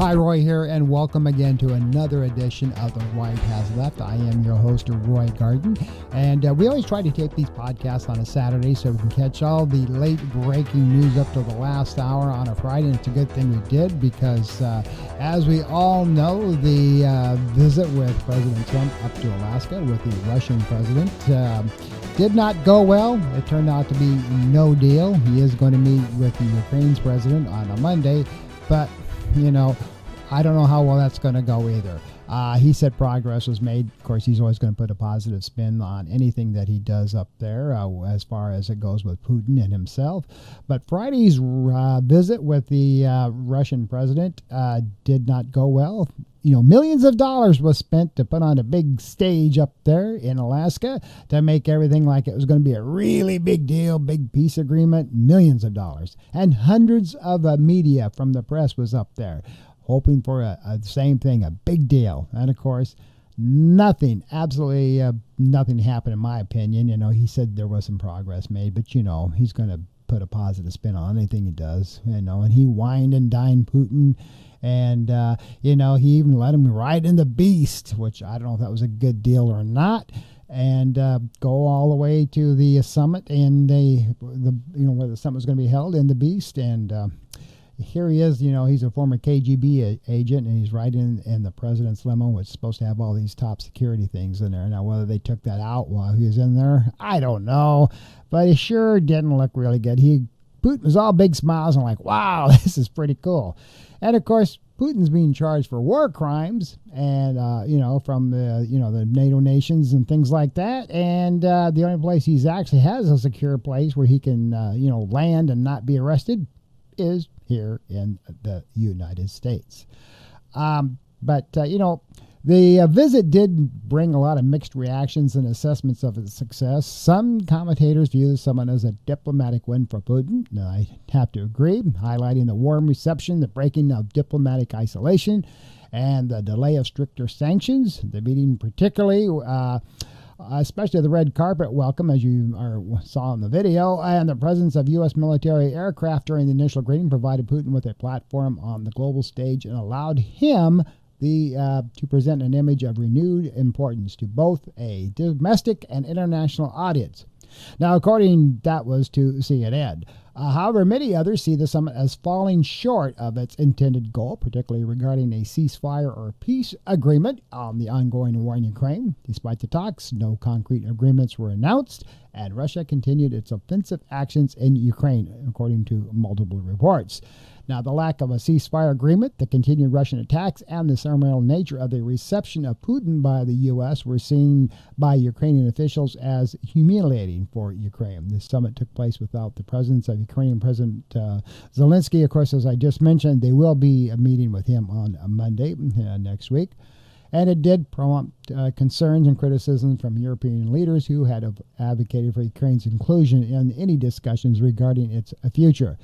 Hi, Roy here, and welcome again to another edition of The Right Has Left. I am your host, Roy Garden, and we always try to take these podcasts on a Saturday so we can catch all the late-breaking news up to the last hour on a Friday, and it's a good thing we did because, as we all know, the visit with President Trump up to Alaska with the Russian president did not go well. It turned out to be no deal. He is going to meet with the Ukraine's president on a Monday, but I don't know how well that's going to go either. He said progress was made. Of course, he's always going to put a positive spin on anything that he does up there as far as it goes with Putin and himself. But Friday's visit with the Russian president did not go well. Millions of dollars was spent to put on a big stage up there in Alaska to make everything like it was going to be a really big deal, big peace agreement, millions of dollars. And hundreds of media from the press was up there hoping for a same thing, a big deal. And of course, nothing, absolutely nothing happened in my opinion. He said there was some progress made, but he's going to put a positive spin on anything he does, and he wined and dined Putin. And, he even let him ride in the beast, which I don't know if that was a good deal or not, and go all the way to the summit and where the summit was going to be held in the beast. And here he is, he's a former KGB agent, and he's riding in the president's limo, which is supposed to have all these top security things in there. Now, whether they took that out while he was in there, I don't know, but it sure didn't look really good. Putin was all big smiles and like, wow, this is pretty cool. And of course, Putin's being charged for war crimes and, from the NATO nations and things like that. And the only place he actually has a secure place where he can, land and not be arrested is here in the United States. The visit did bring a lot of mixed reactions and assessments of its success. Some commentators view the summit as a diplomatic win for Putin. Now, I have to agree, highlighting the warm reception, the breaking of diplomatic isolation, and the delay of stricter sanctions. The meeting particularly, especially the red carpet welcome, as you saw in the video, and the presence of U.S. military aircraft during the initial greeting provided Putin with a platform on the global stage and allowed him to present an image of renewed importance to both a domestic and international audience. Now, that was to CNN. However, many others see the summit as falling short of its intended goal, particularly regarding a ceasefire or peace agreement on the ongoing war in Ukraine. Despite the talks, no concrete agreements were announced, and Russia continued its offensive actions in Ukraine, according to multiple reports. Now, the lack of a ceasefire agreement, the continued Russian attacks, and the ceremonial nature of the reception of Putin by the U.S. were seen by Ukrainian officials as humiliating for Ukraine. This summit took place without the presence of Ukrainian President Zelensky. Of course, as I just mentioned, they will be meeting with him on Monday next week. And it did prompt concerns and criticism from European leaders who had advocated for Ukraine's inclusion in any discussions regarding its future.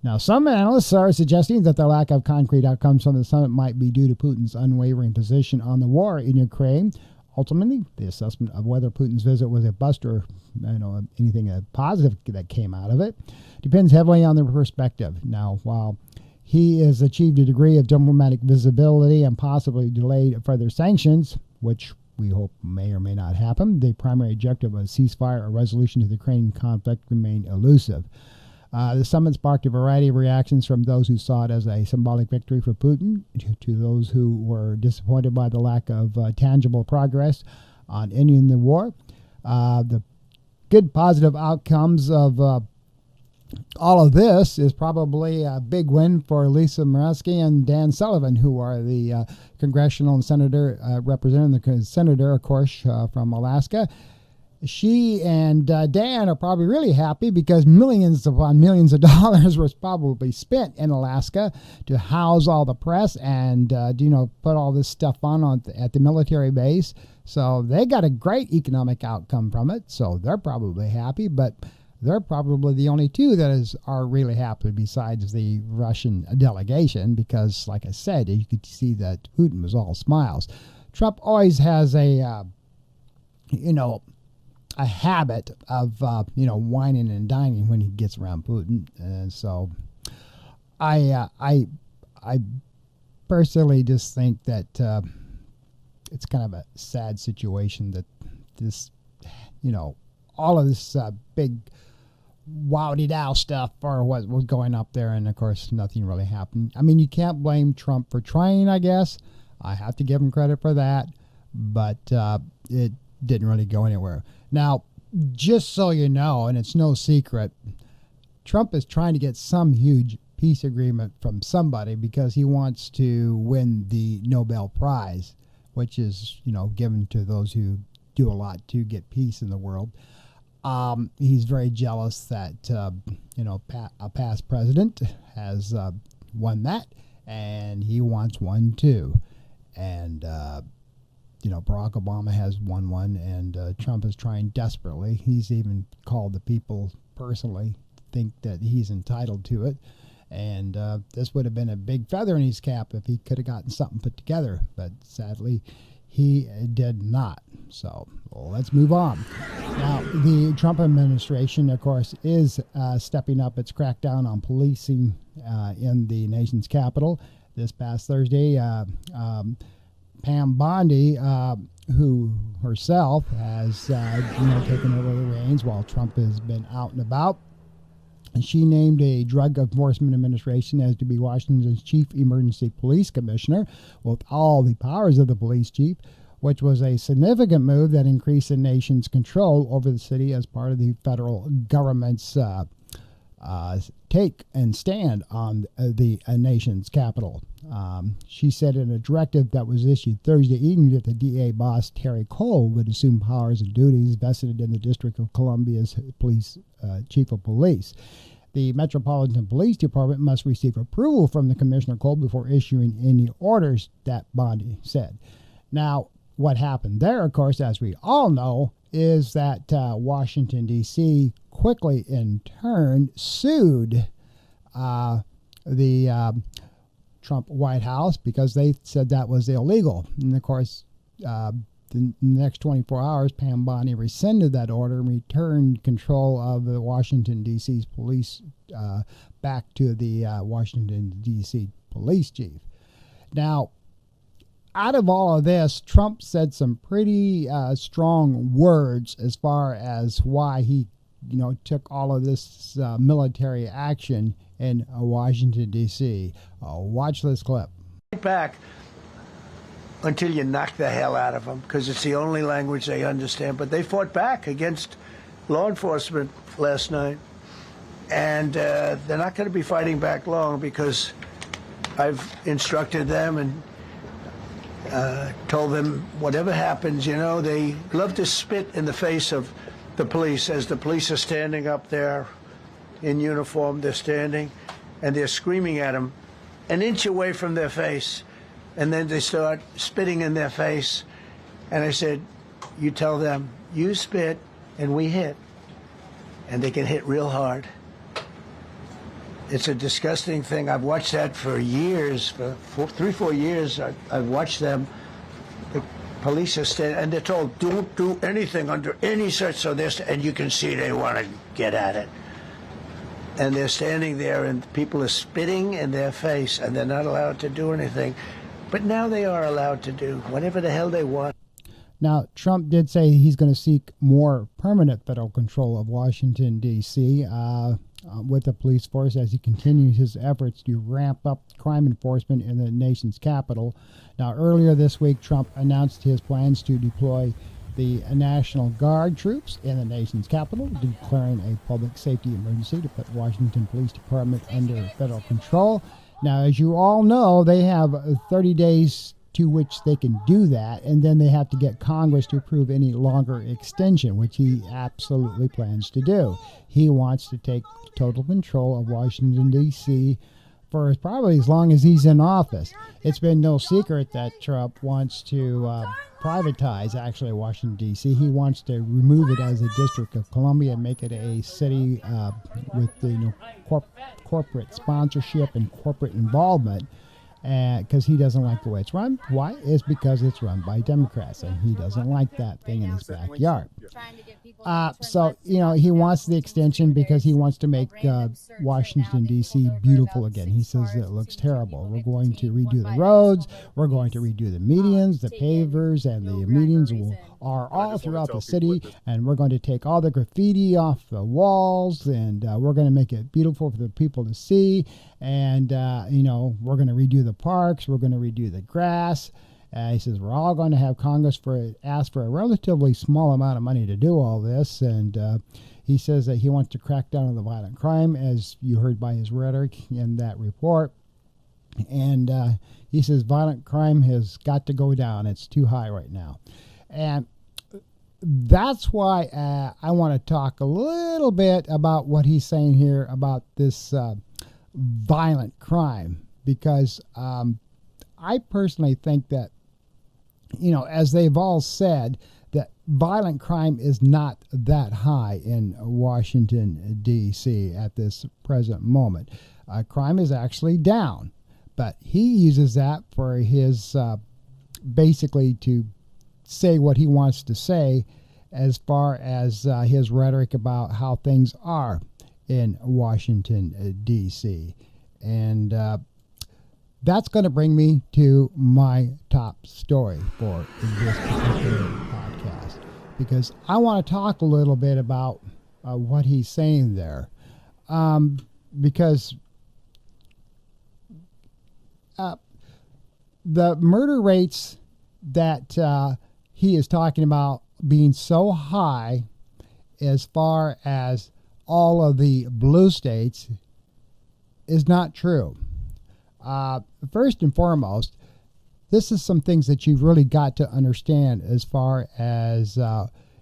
Now, some analysts are suggesting that the lack of concrete outcomes from the summit might be due to Putin's unwavering position on the war in Ukraine. Ultimately, the assessment of whether Putin's visit was a bust or anything positive that came out of it depends heavily on the perspective. Now, while he has achieved a degree of diplomatic visibility and possibly delayed further sanctions, which we hope may or may not happen, the primary objective of a ceasefire or resolution to the Ukrainian conflict remain elusive. The summit sparked a variety of reactions from those who saw it as a symbolic victory for Putin to those who were disappointed by the lack of tangible progress on ending the war. The good positive outcomes of all of this is probably a big win for Lisa Murkowski and Dan Sullivan, who are the congressional and senator representing the senator, of course, from Alaska. She and Dan are probably really happy because millions upon millions of dollars was probably spent in Alaska to house all the press and, put all this stuff on at the military base. So they got a great economic outcome from it. So they're probably happy, but they're probably the only two that are really happy besides the Russian delegation because, like I said, you could see that Putin was all smiles. Trump always has a habit of, whining and dining when he gets around Putin. And so I personally just think that it's kind of a sad situation that this, all of this big wowdy-dow stuff or what was going up there, and of course nothing really happened. I mean, you can't blame Trump for trying, I guess. I have to give him credit for that, but it didn't really go anywhere. Now, just so you know, and it's no secret, Trump is trying to get some huge peace agreement from somebody because he wants to win the Nobel Prize, which is, given to those who do a lot to get peace in the world. He's very jealous that, a past president has won that, and he wants one too. And, Barack Obama has won one, and Trump is trying desperately. He's even called the people personally, think that he's entitled to it. And this would have been a big feather in his cap if he could have gotten something put together. But sadly, he did not. So let's move on. Now, the Trump administration, of course, is stepping up its crackdown on policing in the nation's capital. This past Thursday, Pam Bondi, who herself has taken over the reins while Trump has been out and about. And she named a Drug Enforcement Administration as to be Washington's chief emergency police commissioner with all the powers of the police chief, which was a significant move that increased the nation's control over the city as part of the federal government's take and stand on the nation's capital. She said in a directive that was issued Thursday evening that the DA boss, Terry Cole, would assume powers and duties vested in the District of Columbia's police chief of police. The Metropolitan Police Department must receive approval from the Commissioner Cole before issuing any orders, that Bondi said. Now, what happened there, of course, as we all know, is that Washington, D.C. quickly in turn sued the Trump White House because they said that was illegal. And of course, the next 24 hours, Pam Bondi rescinded that order and returned control of the Washington, D.C.'s police back to the Washington, D.C. police chief. Now, out of all of this, Trump said some pretty strong words as far as why he, took all of this military action in Washington, D.C. Watch this clip. Back until you knock the hell out of them, because it's the only language they understand. But they fought back against law enforcement last night, and they're not going to be fighting back long because I've instructed them and told them whatever happens, they love to spit in the face of the police as the police are standing up there in uniform. They're standing and they're screaming at them an inch away from their face, and then they start spitting in their face. And I said, you tell them, you spit and we hit, and they can hit real hard. It's a disgusting thing. I've watched that for years, for 3-4 years. I've watched them. The police are standing, and they're told, don't do anything under any such, so this, and you can see they want to get at it. And they're standing there, and people are spitting in their face, and they're not allowed to do anything. But now they are allowed to do whatever the hell they want. Now, Trump did say he's going to seek more permanent federal control of Washington, D.C., with the police force as he continues his efforts to ramp up crime enforcement in the nation's capital. Now, earlier this week, Trump announced his plans to deploy the National Guard troops in the nation's capital, declaring a public safety emergency to put Washington Police Department under federal control. Now, as you all know, they have 30 days to which they can do that, and then they have to get Congress to approve any longer extension, which he absolutely plans to do. He wants to take total control of Washington, D.C. for probably as long as he's in office. It's been no secret that Trump wants to privatize, actually, Washington, D.C. He wants to remove it as a District of Columbia and make it a city with corporate sponsorship and corporate involvement. because he doesn't like the way it's run. Why? It's because it's run by Democrats, and he doesn't like that thing in his backyard. So, he wants the extension because he wants to make Washington, D.C. beautiful again. He says it looks terrible. We're going to redo the roads. We're going to redo the medians, the pavers, and the medians are all throughout the city. And we're going to take all the graffiti off the walls, and we're going to make it beautiful for the people to see. And, we're going to redo the parks. We're going to redo the grass. He says we're all going to have Congress ask for a relatively small amount of money to do all this, and he says that he wants to crack down on the violent crime, as you heard by his rhetoric in that report. And he says violent crime has got to go down. It's too high right now. And that's why I want to talk a little bit about what he's saying here about this violent crime, because I personally think that, as they've all said, that violent crime is not that high in Washington, D.C. at this present moment. Crime is actually down, but he uses that for his basically to say what he wants to say as far as his rhetoric about how things are in Washington, D.C. And that's going to bring me to my top story for this particular podcast, because I want to talk a little bit about what he's saying there, because the murder rates that he is talking about being so high as far as all of the blue states is not true. First and foremost, this is some things that you've really got to understand as far as,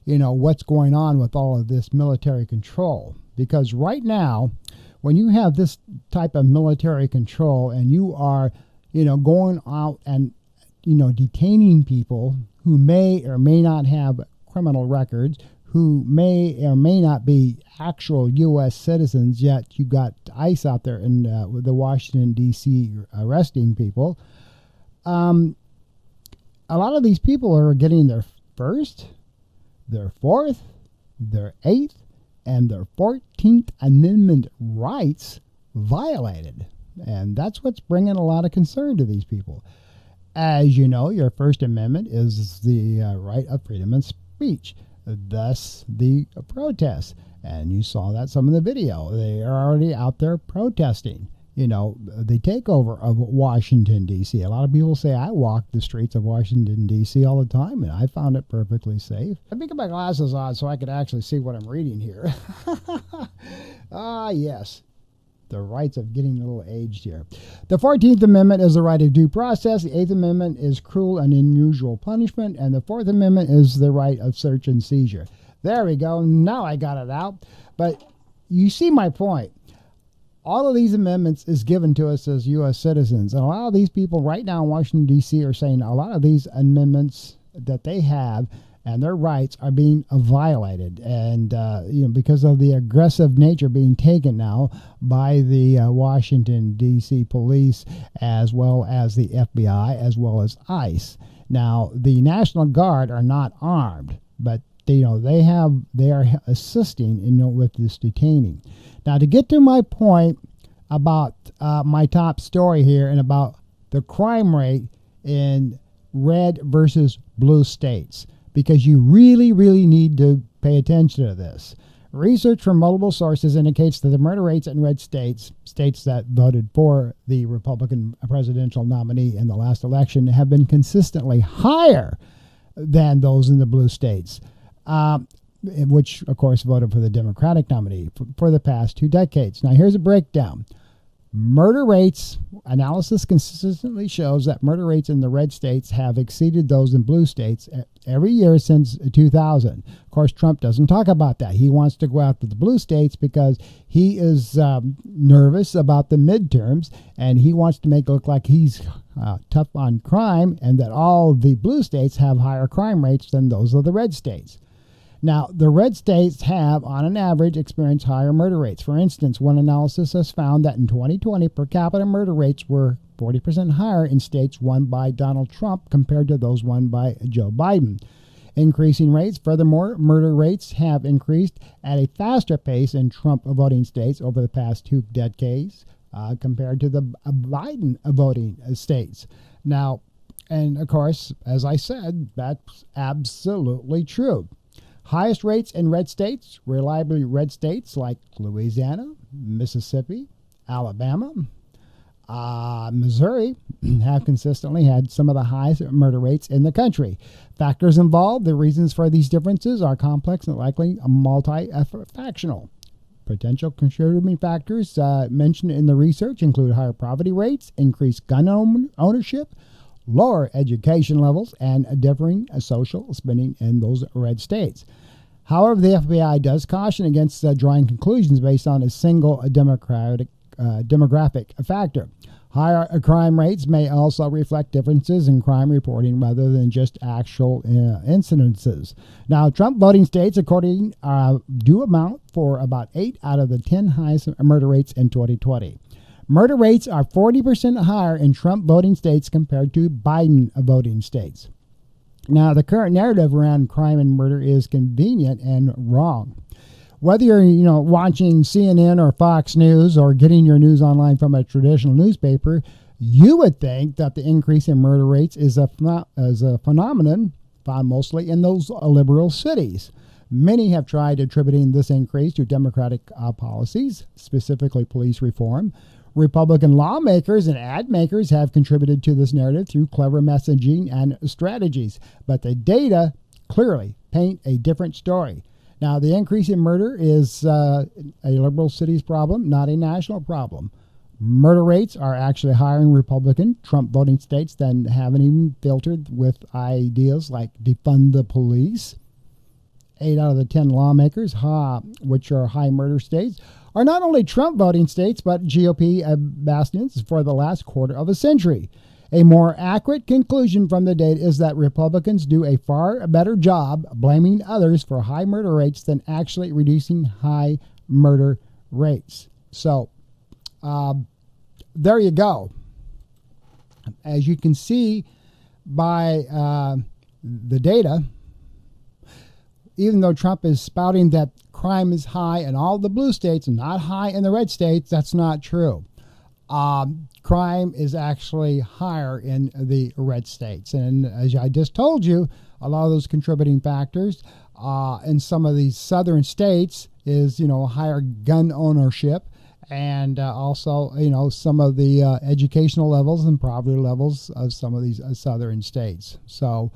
what's going on with all of this military control. Because right now, when you have this type of military control and you are, going out and, detaining people who may or may not have criminal records, who may or may not be actual U.S. citizens, yet you got ICE out there in the Washington, D.C. arresting people. A lot of these people are getting their First, their Fourth, their Eighth, and their 14th Amendment rights violated. And that's what's bringing a lot of concern to these people. As you know, your First Amendment is the right of freedom of speech. Thus the protests, and you saw that some of the video. They are already out there protesting, the takeover of Washington, D.C. A lot of people say I walk the streets of Washington, D.C. all the time, and I found it perfectly safe. Let me get my glasses on so I could actually see what I'm reading here. Yes. The rights of getting a little aged here. The 14th Amendment is the right of due process. The 8th Amendment is cruel and unusual punishment. And the 4th Amendment is the right of search and seizure. There we go. Now I got it out. But you see my point. All of these amendments is given to us as U.S. citizens. And a lot of these people right now in Washington, D.C. are saying a lot of these amendments that they have and their rights are being violated, and because of the aggressive nature being taken now by the Washington, D.C. police, as well as the FBI, as well as ICE. Now, the National Guard are not armed, but they are assisting with this detaining. Now, to get to my point about my top story here and about the crime rate in red versus blue states, because you really, really need to pay attention to this. Research from multiple sources indicates that the murder rates in red states that voted for the Republican presidential nominee in the last election, have been consistently higher than those in the blue states, which, of course, voted for the Democratic nominee for the past 2 decades. Now, here's a breakdown. Murder rates, analysis consistently shows that murder rates in the red states have exceeded those in blue states every year since 2000. Of course, Trump doesn't talk about that. He wants to go after the blue states because he is nervous about the midterms, and he wants to make it look like he's tough on crime and that all the blue states have higher crime rates than those of the red states. Now, the red states have, on an average, experienced higher murder rates. For instance, one analysis has found that in 2020, per capita murder rates were 40% higher in states won by Donald Trump compared to those won by Joe Biden. Increasing rates. Furthermore, murder rates have increased at a faster pace in Trump voting states over the past 2 decades compared to the Biden voting states. Now, and of course, as I said, that's absolutely true. Highest rates in red states, reliably red states like Louisiana, Mississippi, Alabama, Missouri have consistently had some of the highest murder rates in the country. Factors involved, the reasons for these differences are complex and likely multifactional. Potential contributing factors mentioned in the research include higher poverty rates, increased gun ownership, lower education levels, and differing social spending in those red states. However, the FBI does caution against drawing conclusions based on a single demographic factor. Higher crime rates may also reflect differences in crime reporting rather than just actual incidences. Now, Trump voting states, according do amount for about 8 out of the 10 highest murder rates in 2020. Murder rates are 40% higher in Trump voting states compared to Biden voting states. Now, the current narrative around crime and murder is convenient and wrong. Whether you're watching CNN or Fox News or getting your news online from a traditional newspaper, you would think that the increase in murder rates is a phenomenon found mostly in those liberal cities. Many have tried attributing this increase to Democratic policies, specifically police reform. Republican lawmakers and ad makers have contributed to this narrative through clever messaging and strategies, but the data clearly paint a different story. Now, the increase in murder is a liberal cities problem, not a national problem. Murder rates are actually higher in Republican Trump voting states than haven't even filtered with ideas like defund the police. 8 out of the 10 lawmakers, which are high murder states, are not only Trump voting states, but GOP bastions for the last quarter of a century. A more accurate conclusion from the data is that Republicans do a far better job blaming others for high murder rates than actually reducing high murder rates. So, there you go. As you can see by the data, even though Trump is spouting that crime is high in all the blue states and not high in the red states, that's not true. Crime is actually higher in the red states. And as I just told you, a lot of those contributing factors in some of these southern states is, higher gun ownership and also, some of the educational levels and poverty levels of some of these southern states. So,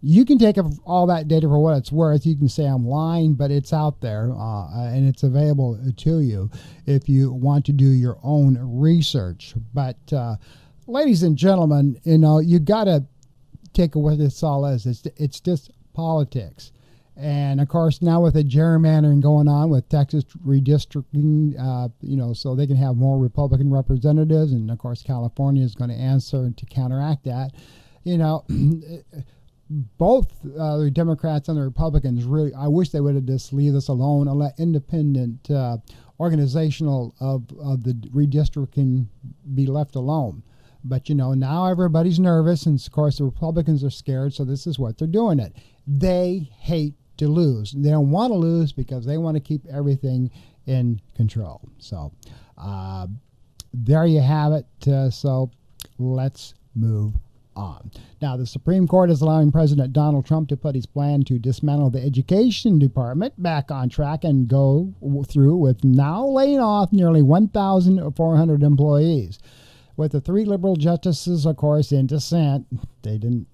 you can take all that data for what it's worth. You can say I'm lying, but it's out there and it's available to you if you want to do your own research. But ladies and gentlemen, you got to take what this all is. It's just politics. And of course, now with the gerrymandering going on with Texas redistricting, so they can have more Republican representatives. And of course, California is going to answer to counteract that. Both the Democrats and the Republicans really, I wish they would have just leave this alone and let independent organizational of the redistricting be left alone. But, now everybody's nervous, and of course the Republicans are scared, so this is what they're doing it. They hate to lose. They don't want to lose because they want to keep everything in control. So there you have it. So let's move on. Now, the Supreme Court is allowing President Donald Trump to put his plan to dismantle the Education Department back on track and go through with now laying off nearly 1,400 employees. With the 3 liberal justices, of course, in dissent, they didn't,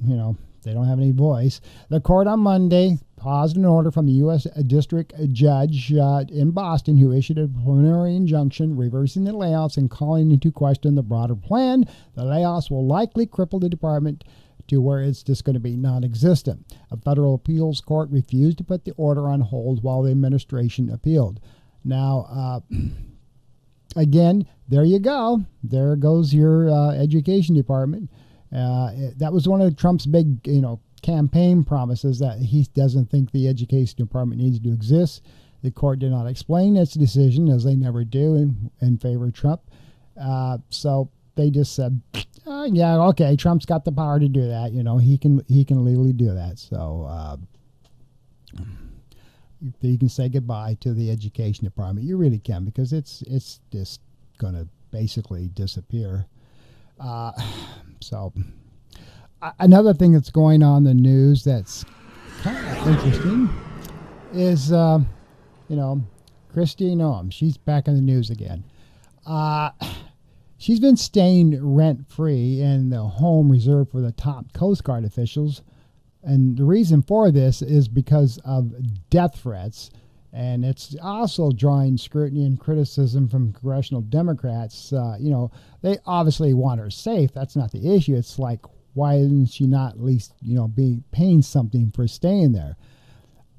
they don't have any voice. The court on Monday paused an order from the U.S. District Judge in Boston who issued a preliminary injunction reversing the layoffs and calling into question the broader plan. The layoffs will likely cripple the department to where it's just going to be non-existent. A federal appeals court refused to put the order on hold while the administration appealed. Now, again, there you go. There goes your education department. That was one of Trump's big, campaign promises that he doesn't think the education department needs to exist. The court did not explain its decision, as they never do, in favor of Trump. So they just said, yeah, okay, Trump's got the power to do that. He can legally do that. So you can say goodbye to the education department. You really can, because it's just going to basically disappear. So another thing that's going on in the news that's kind of interesting is, Kristi Noem. She's back in the news again. She's been staying rent-free in the home reserved for the top Coast Guard officials. And the reason for this is because of death threats. And it's also drawing scrutiny and criticism from congressional Democrats. They obviously want her safe. That's not the issue. It's like, why isn't she not at least, be paying something for staying there?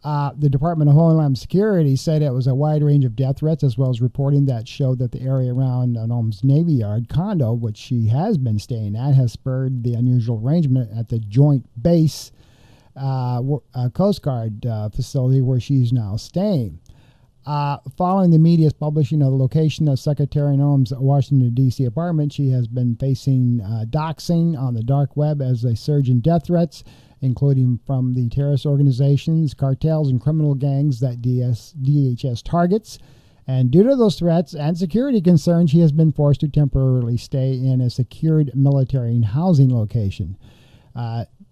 The Department of Homeland Security said it was a wide range of death threats, as well as reporting that showed that the area around Noem's Navy Yard condo, which she has been staying at, has spurred the unusual arrangement at the Joint Base Coast Guard facility where she's now staying. Following the media's publishing of the location of Secretary Noem's Washington D.C. apartment, she has been facing doxing on the dark web as a surge in death threats, including from the terrorist organizations, cartels, and criminal gangs that DHS targets. And due to those threats and security concerns, she has been forced to temporarily stay in a secured military and housing location.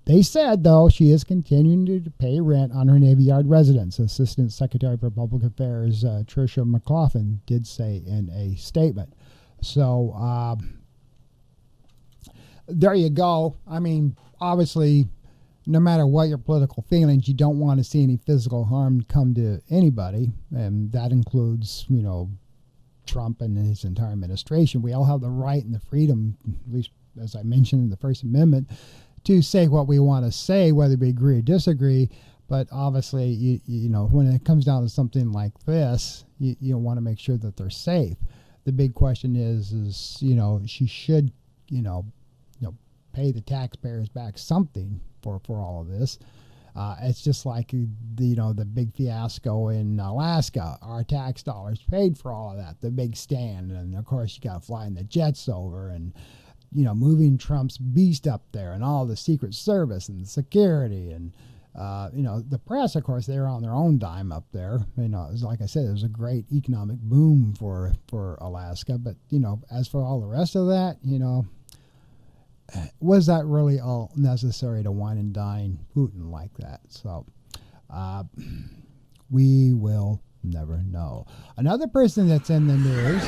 They said, though, she is continuing to pay rent on her Navy Yard residence. Assistant Secretary for Public Affairs Tricia McLaughlin did say in a statement. So there you go. I mean, obviously, no matter what your political feelings, you don't want to see any physical harm come to anybody. And that includes, Trump and his entire administration. We all have the right and the freedom, at least as I mentioned in the First Amendment, to say what we want to say, whether we agree or disagree. But obviously, when it comes down to something like this, you want to make sure that they're safe. The big question is she should, pay the taxpayers back something for all of this. It's just like the big fiasco in Alaska. Our tax dollars paid for all of that, the big stand, and of course you got flying the jets over and moving Trump's beast up there, and all the Secret Service and the security and the press. Of course, they're on their own dime up there. Like I said, it was a great economic boom for Alaska. But as for all the rest of that, was that really all necessary to wine and dine Putin like that? So we will never know. Another person that's in the news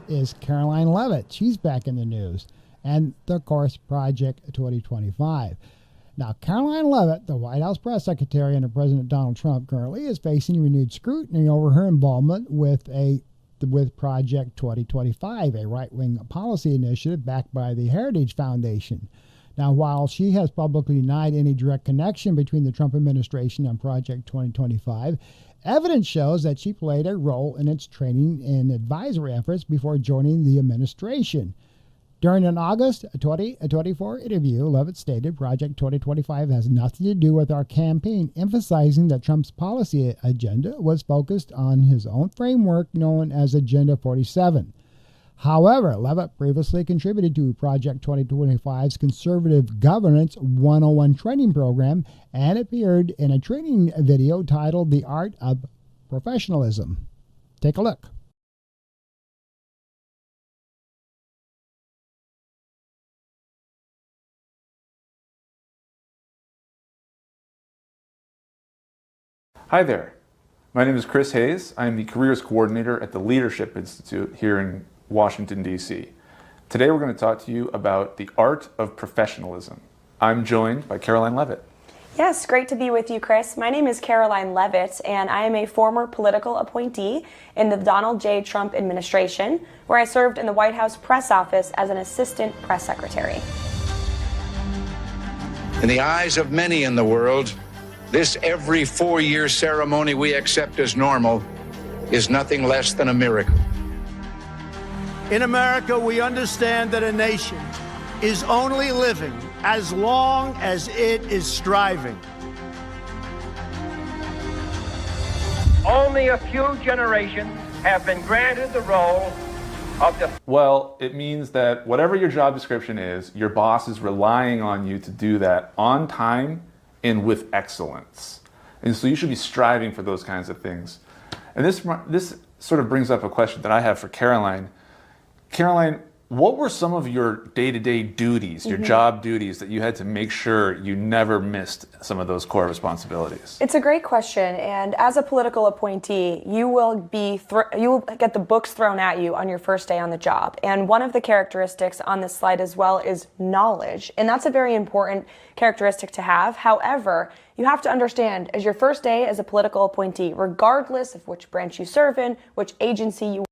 is Caroline Leavitt. She's back in the news. And, of course, Project 2025. Now, Caroline Leavitt, the White House press secretary under President Donald Trump, currently is facing renewed scrutiny over her involvement with Project 2025, a right-wing policy initiative backed by the Heritage Foundation. Now, while she has publicly denied any direct connection between the Trump administration and Project 2025, evidence shows that she played a role in its training and advisory efforts before joining the administration. During an August 2024 interview, Leavitt stated, Project 2025 has nothing to do with our campaign, emphasizing that Trump's policy agenda was focused on his own framework known as Agenda 47. However, Leavitt previously contributed to Project 2025's Conservative Governance 101 training program and appeared in a training video titled The Art of Professionalism. Take a look. Hi there. My name is Chris Hayes. I am the Careers Coordinator at the Leadership Institute here in Washington, D.C. Today we're going to talk to you about the art of professionalism. I'm joined by Caroline Leavitt. Yes, great to be with you, Chris. My name is Caroline Leavitt, and I am a former political appointee in the Donald J. Trump administration, where I served in the White House press office as an assistant press secretary. In the eyes of many in the world, this every 4-year ceremony we accept as normal is nothing less than a miracle. In America, we understand that a nation is only living as long as it is striving. Only a few generations have been granted the role of the... Well, it means that whatever your job description is, your boss is relying on you to do that on time and with excellence. And so you should be striving for those kinds of things. And this sort of brings up a question that I have for Caroline. Caroline, what were some of your day-to-day duties, your job duties, that you had to make sure you never missed some of those core responsibilities? It's a great question, and as a political appointee, you will get the books thrown at you on your first day on the job. And one of the characteristics on this slide as well is knowledge, and that's a very important characteristic to have. However, you have to understand, as your first day as a political appointee, regardless of which branch you serve in, which agency you...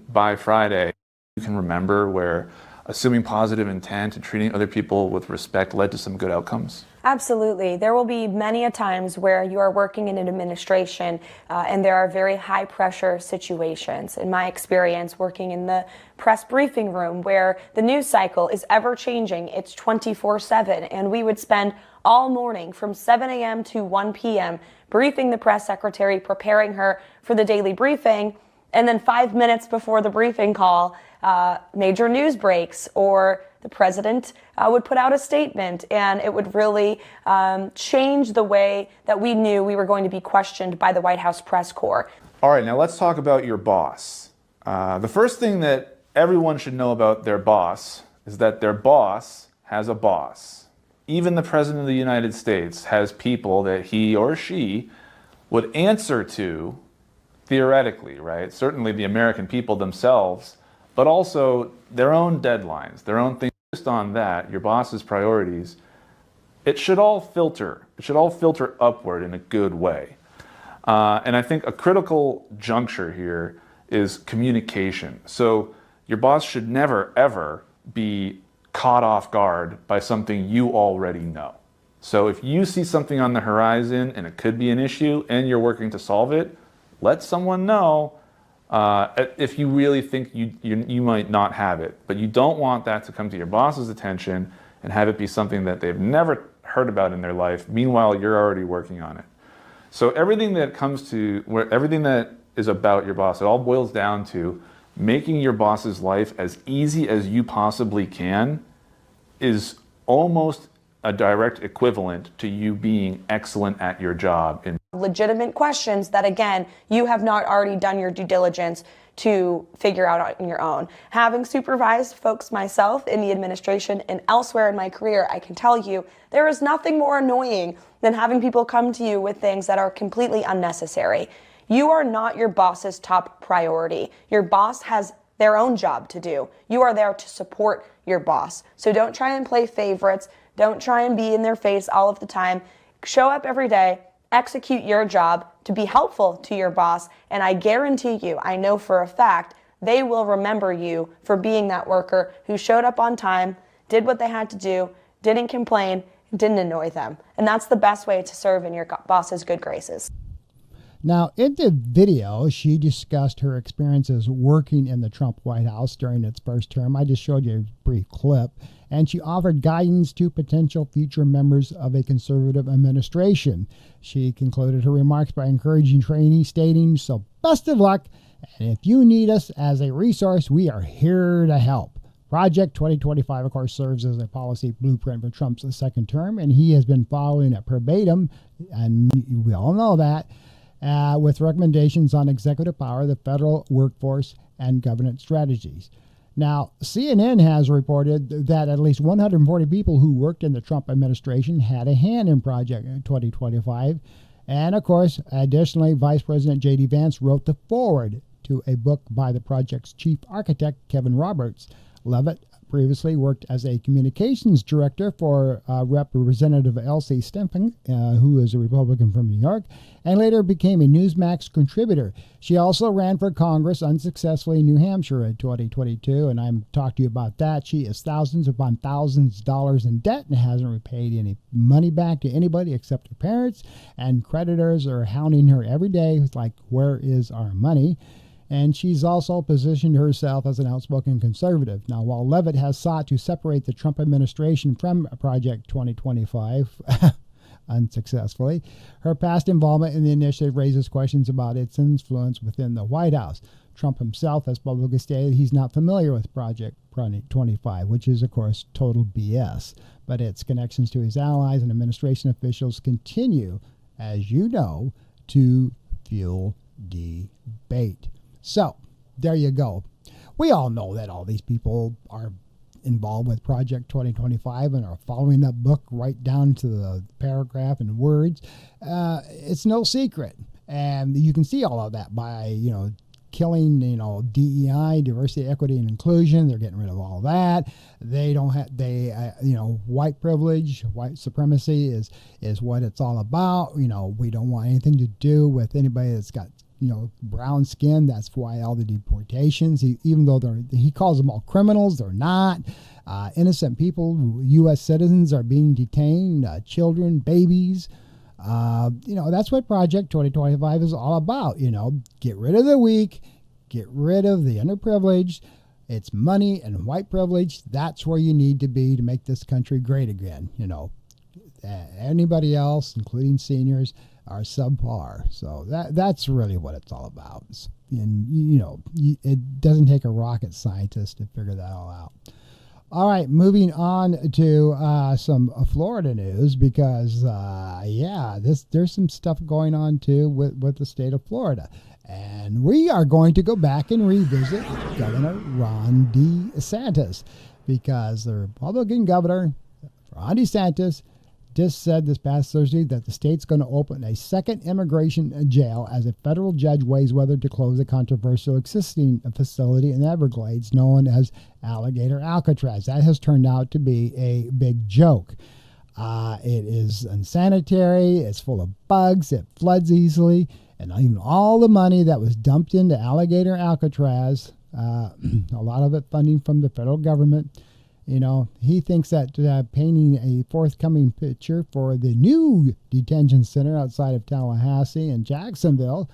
By Friday, you can remember where assuming positive intent and treating other people with respect led to some good outcomes? Absolutely. There will be many a times where you are working in an administration and there are very high pressure situations. In my experience, working in the press briefing room where the news cycle is ever changing, it's 24/7, and we would spend all morning from 7 a.m. to 1 p.m. briefing the press secretary, preparing her for the daily briefing, and then 5 minutes before the briefing call, major news breaks, or the president would put out a statement, and it would really change the way that we knew we were going to be questioned by the White House press corps. All right, now let's talk about your boss. The first thing that everyone should know about their boss is that their boss has a boss. Even the President of the United States has people that he or she would answer to, theoretically, right? Certainly the American people themselves, but also their own deadlines, their own things. Based on that, your boss's priorities, it should all filter. It should all filter upward in a good way. And I think a critical juncture here is communication. So your boss should never, ever be caught off guard by something you already know. So if you see something on the horizon and it could be an issue and you're working to solve it, let someone know. If you really think you might not have it, but you don't want that to come to your boss's attention and have it be something that they've never heard about in their life. Meanwhile, you're already working on it. So everything that is about your boss, it all boils down to making your boss's life as easy as you possibly can is almost a direct equivalent to you being excellent at your job. Legitimate questions that, again, you have not already done your due diligence to figure out on your own. Having supervised folks myself in the administration and elsewhere in my career, I can tell you there is nothing more annoying than having people come to you with things that are completely unnecessary. You are not your boss's top priority. Your boss has their own job to do. You are there to support your boss. So don't try and play favorites. Don't try and be in their face all of the time. Show up every day, execute your job to be helpful to your boss, and I guarantee you, I know for a fact, they will remember you for being that worker who showed up on time, did what they had to do, didn't complain, didn't annoy them. And that's the best way to serve in your boss's good graces. Now, in the video, she discussed her experiences working in the Trump White House during its first term. I just showed you a brief clip. And she offered guidance to potential future members of a conservative administration. She concluded her remarks by encouraging trainees, stating, "So best of luck, and if you need us as a resource, we are here to help." Project 2025, of course, serves as a policy blueprint for Trump's second term, and he has been following it verbatim, and we all know that, with recommendations on executive power, the federal workforce, and governance strategies. Now, CNN has reported that at least 140 people who worked in the Trump administration had a hand in Project 2025. And, of course, additionally, Vice President J.D. Vance wrote the foreword to a book by the project's chief architect, Kevin Roberts. Levitt previously worked as a communications director for Representative Elsie Stimping, who is a Republican from New York, and later became a Newsmax contributor. She also ran for Congress unsuccessfully in New Hampshire in 2022, and I'm talking to you about that. She is thousands upon thousands of dollars in debt and hasn't repaid any money back to anybody except her parents, and creditors are hounding her every day. It's like, where is our money? And she's also positioned herself as an outspoken conservative. Now, while Levitt has sought to separate the Trump administration from Project 2025 unsuccessfully, her past involvement in the initiative raises questions about its influence within the White House. Trump himself has publicly stated he's not familiar with Project 2025, which is, of course, total BS. But its connections to his allies and administration officials continue, as you know, to fuel debate. So, there you go. We all know that all these people are involved with Project 2025 and are following that book right down to the paragraph and words. It's no secret. And you can see all of that by, killing, DEI, diversity, equity, and inclusion. They're getting rid of all that. They don't have, white privilege, white supremacy is what it's all about. We don't want anything to do with anybody that's got, brown skin. That's why all the deportations, even though he calls them all criminals, they're not. Innocent people, U.S. citizens are being detained, children, babies. That's what Project 2025 is all about. Get rid of the weak, get rid of the underprivileged. It's money and white privilege. That's where you need to be to make this country great again. Anybody else, including seniors, are subpar. So that's really what it's all about. And, it doesn't take a rocket scientist to figure that all out. All right, moving on to some Florida news because, there's some stuff going on, too, with the state of Florida. And we are going to go back and revisit Governor Ron DeSantis because the Republican governor, Ron DeSantis, just said this past Thursday that the state's going to open a second immigration jail as a federal judge weighs whether to close a controversial existing facility in Everglades known as Alligator Alcatraz. That has turned out to be a big joke. It is unsanitary, it's full of bugs, it floods easily, and even all the money that was dumped into Alligator Alcatraz, a lot of it funding from the federal government. He thinks that painting a forthcoming picture for the new detention center outside of Tallahassee and Jacksonville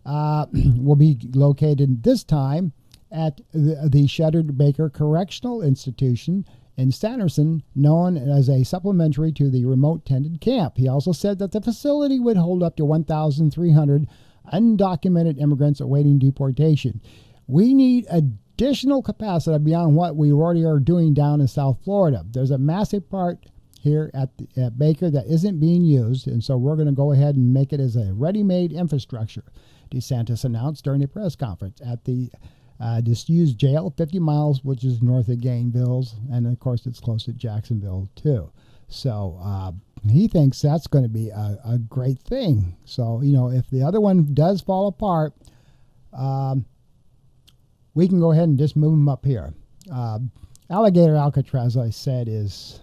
will be located this time at the shuttered Baker Correctional Institution in Sanderson, known as a supplementary to the remote tended camp. He also said that the facility would hold up to 1,300 undocumented immigrants awaiting deportation. We need additional capacity beyond what we already are doing down in South Florida. There's a massive part here at Baker that isn't being used, and so we're going to go ahead and make it as a ready-made infrastructure, DeSantis announced during a press conference at the disused jail, 50 miles, which is north of Gainesville, and of course it's close to Jacksonville too. So he thinks that's going to be a great thing. So, if the other one does fall apart, we can go ahead and just move them up here. Alligator Alcatraz, I said, is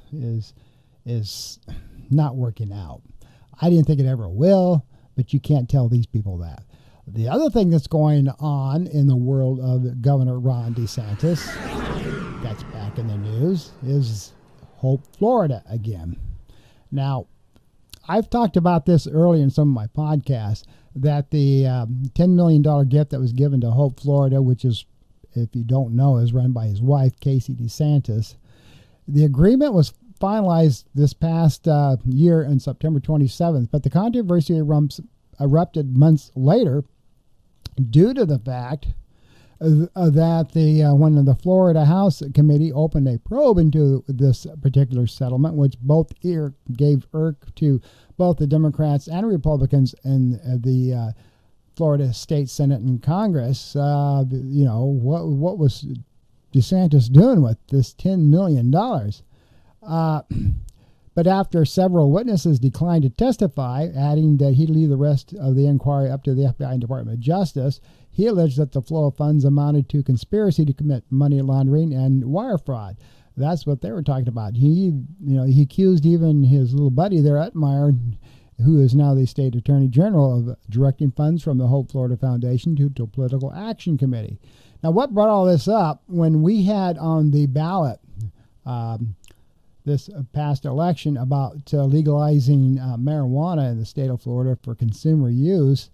not working out. I didn't think it ever will, but you can't tell these people that. The other thing that's going on in the world of Governor Ron DeSantis, that's back in the news, is Hope, Florida again. Now, I've talked about this earlier in some of my podcasts, that the $10 million gift that was given to Hope, Florida, which is, if you don't know, is run by his wife, Casey DeSantis. The agreement was finalized this past year on September 27th, but the controversy erupted months later due to the fact that when the Florida House Committee opened a probe into this particular settlement, which gave irk to both the Democrats and Republicans in the Florida State Senate and Congress. What was DeSantis doing with this $10 million? But after several witnesses declined to testify, adding that he'd leave the rest of the inquiry up to the FBI and Department of Justice, he alleged that the flow of funds amounted to conspiracy to commit money laundering and wire fraud. That's what they were talking about. He accused even his little buddy there, Etmeyer, who is now the state attorney general, of directing funds from the Hope Florida Foundation to a political action committee. Now, what brought all this up, when we had on the ballot this past election about legalizing marijuana in the state of Florida for consumer use,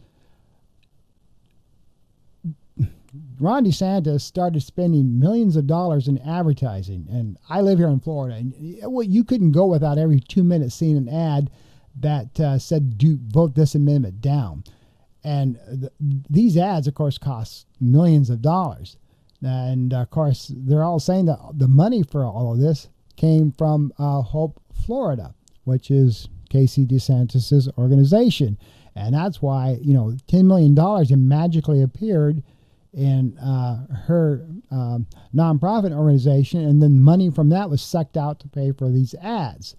Ron DeSantis started spending millions of dollars in advertising. And I live here in Florida, and you couldn't go without every 2 minutes seeing an ad that said, vote this amendment down. And these ads, of course, cost millions of dollars. And, of course, they're all saying that the money for all of this came from Hope Florida, which is Casey DeSantis' organization. And that's why, $10 million magically appeared in her nonprofit organization, and then money from that was sucked out to pay for these ads.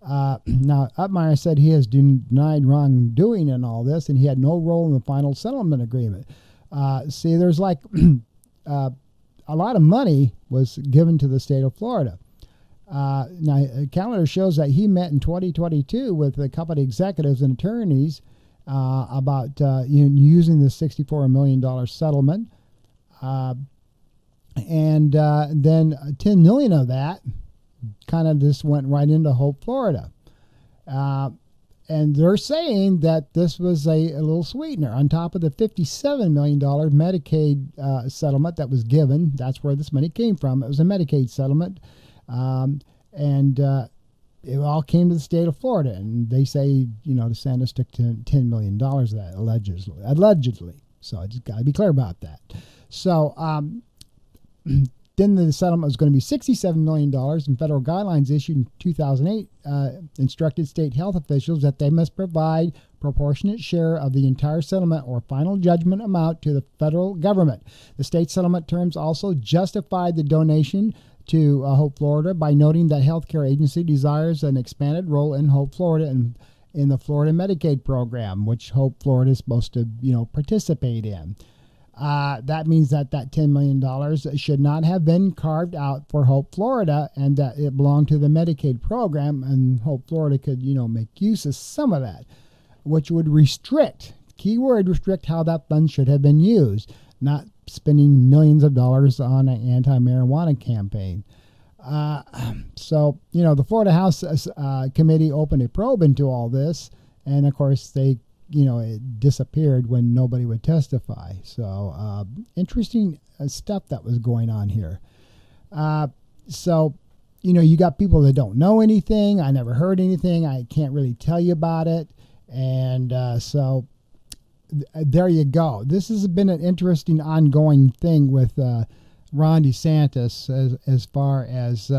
Now, Upmeyer said he has denied wrongdoing in all this, and he had no role in the final settlement agreement. See, there's like a lot of money was given to the state of Florida. Now, a calendar shows that he met in 2022 with a couple of executives and attorneys about using the $64 million settlement. And then $10 million of that kind of just went right into Hope Florida. And they're saying that this was a little sweetener on top of the $57 million Medicaid settlement that was given. That's where this money came from. It was a Medicaid settlement. And it all came to the state of Florida. And they say, DeSantis took $10 million of that, allegedly. So I just got to be clear about that. So then the settlement was going to be $67 million, and federal guidelines issued in 2008 instructed state health officials that they must provide proportionate share of the entire settlement or final judgment amount to the federal government. The state settlement terms also justified the donation to Hope Florida by noting that healthcare agency desires an expanded role in Hope Florida and in the Florida Medicaid program, which Hope Florida is supposed to, participate in. That means that $10 million should not have been carved out for Hope Florida, and that it belonged to the Medicaid program, and Hope Florida could, make use of some of that, which would restrict, keyword restrict, how that fund should have been used, not spending millions of dollars on an anti-marijuana campaign. So, the Florida House Committee opened a probe into all this, and of course they it disappeared when nobody would testify. So interesting stuff that was going on here. So, you got people that don't know anything. I never heard anything. I can't really tell you about it. And so there you go. This has been an interesting ongoing thing with Ron DeSantis as far as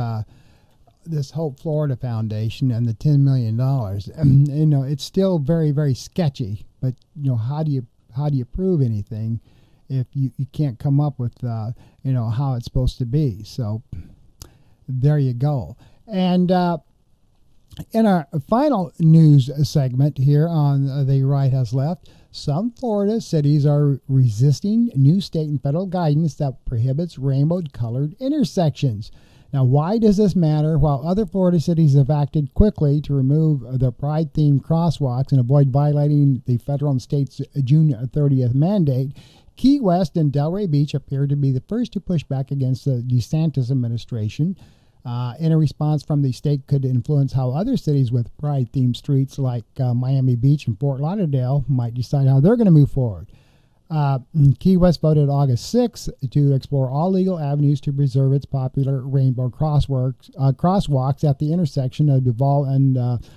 this Hope Florida Foundation and the $10 million. And, it's still very, very sketchy, but how do you prove anything if you can't come up with how it's supposed to be? So there you go. And in our final news segment here on The Right Has Left, some Florida cities are resisting new state and federal guidance that prohibits rainbow-colored intersections. Now, why does this matter? While other Florida cities have acted quickly to remove their pride-themed crosswalks and avoid violating the federal and state's June 30th mandate, Key West and Delray Beach appear to be the first to push back against the DeSantis administration. In a response from the state could influence how other cities with pride-themed streets like Miami Beach and Fort Lauderdale might decide how they're going to move forward. Key West voted August 6th to explore all legal avenues to preserve its popular rainbow crosswalks at the intersection of Duval and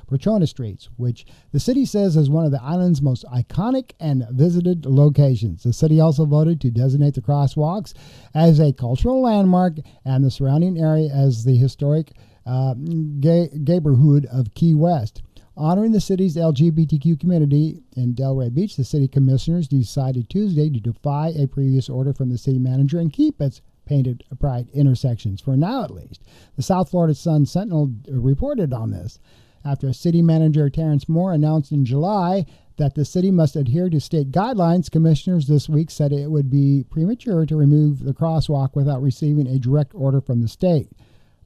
Porchona Streets, which the city says is one of the island's most iconic and visited locations. The city also voted to designate the crosswalks as a cultural landmark and the surrounding area as the historic neighborhood of Key West. Honoring the city's LGBTQ community in Delray Beach, the city commissioners decided Tuesday to defy a previous order from the city manager and keep its painted pride intersections, for now at least. The South Florida Sun-Sentinel reported on this after city manager Terrence Moore announced in July that the city must adhere to state guidelines. Commissioners this week said it would be premature to remove the crosswalk without receiving a direct order from the state.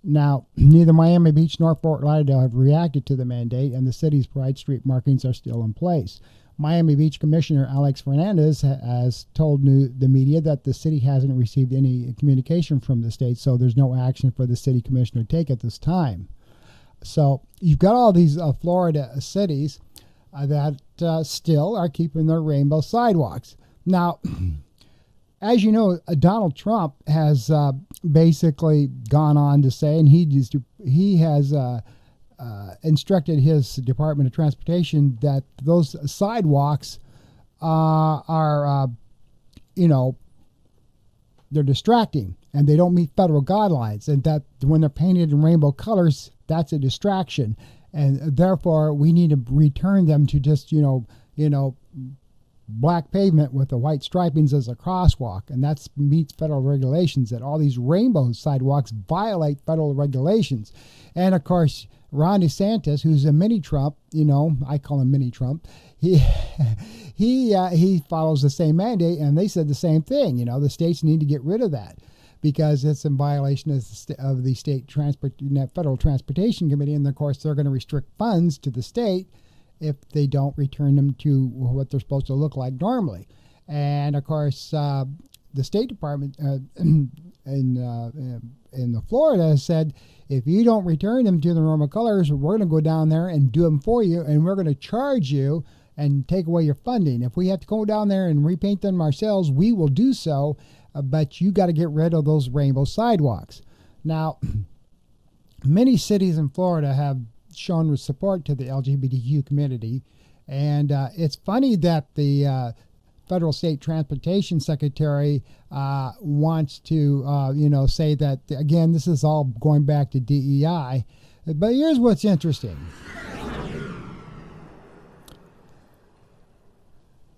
Now, neither Miami Beach nor Fort Lauderdale have reacted to the mandate, and the city's Pride Street markings are still in place. Miami Beach Commissioner Alex Fernandez has told the media that the city hasn't received any communication from the state, so there's no action for the city commissioner to take at this time. So you've got all these Florida cities that still are keeping their rainbow sidewalks. Now, as you know, Donald Trump has basically gone on to say, and he has instructed his Department of Transportation that those sidewalks are they're distracting and they don't meet federal guidelines, and that when they're painted in rainbow colors, that's a distraction, and therefore we need to return them to just black pavement with the white stripings as a crosswalk, and that meets federal regulations. That all these rainbow sidewalks violate federal regulations. And of course, Ron DeSantis, who's a mini Trump, I call him mini Trump, he follows the same mandate, and they said the same thing. The states need to get rid of that because it's in violation of the Federal Transportation Committee, and of course they're going to restrict funds to the state if they don't return them to what they're supposed to look like normally. And of course, the State Department in Florida has said, if you don't return them to the normal colors, we're going to go down there and do them for you, and we're going to charge you and take away your funding. If we have to go down there and repaint them ourselves, we will do so, but you got to get rid of those rainbow sidewalks. Now, many cities in Florida have shown support to the LGBTQ community, and it's funny that the federal state transportation secretary wants to say that, again, this is all going back to DEI. But here's what's interesting.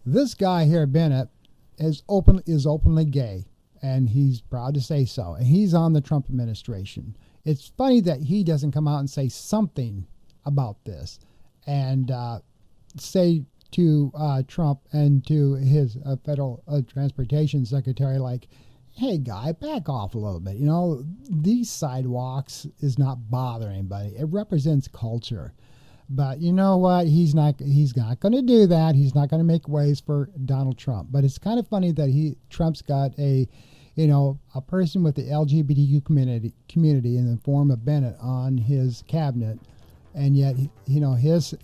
This guy here, Bennett, is openly gay, and he's proud to say so, and he's on the Trump administration. It's funny that he doesn't come out and say something about this and say to Trump and to his federal transportation secretary, like, hey, guy, back off a little bit. These sidewalks is not bothering anybody. It represents culture. But you know what? He's not going to do that. He's not going to make ways for Donald Trump. But it's kind of funny that Trump's got a person with the LGBTQ community in the form of Bennett on his cabinet, and yet, his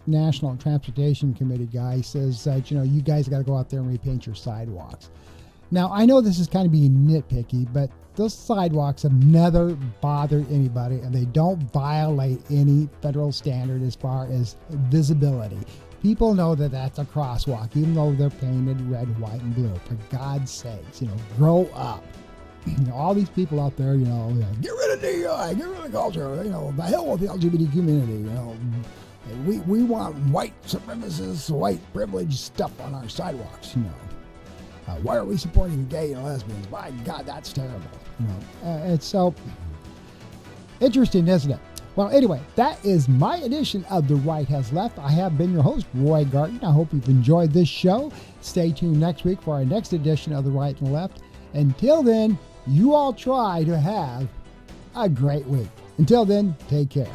National Transportation Committee guy says that, you guys got to go out there and repaint your sidewalks. Now, I know this is kind of being nitpicky, but those sidewalks have never bothered anybody, and they don't violate any federal standard as far as visibility. People know that that's a crosswalk, even though they're painted red, white, and blue. For God's sakes, grow up. All these people out there, get rid of DEI, get rid of culture, the hell with the LGBT community, we want white supremacists, white privileged stuff on our sidewalks, why are we supporting gay and lesbians? My God, that's terrible. It's so interesting, isn't it? Well, anyway, that is my edition of The Right Has Left. I have been your host, Roy Garten. I hope you've enjoyed this show. Stay tuned next week for our next edition of The Right and Left. Until then, you all try to have a great week. Until then, take care.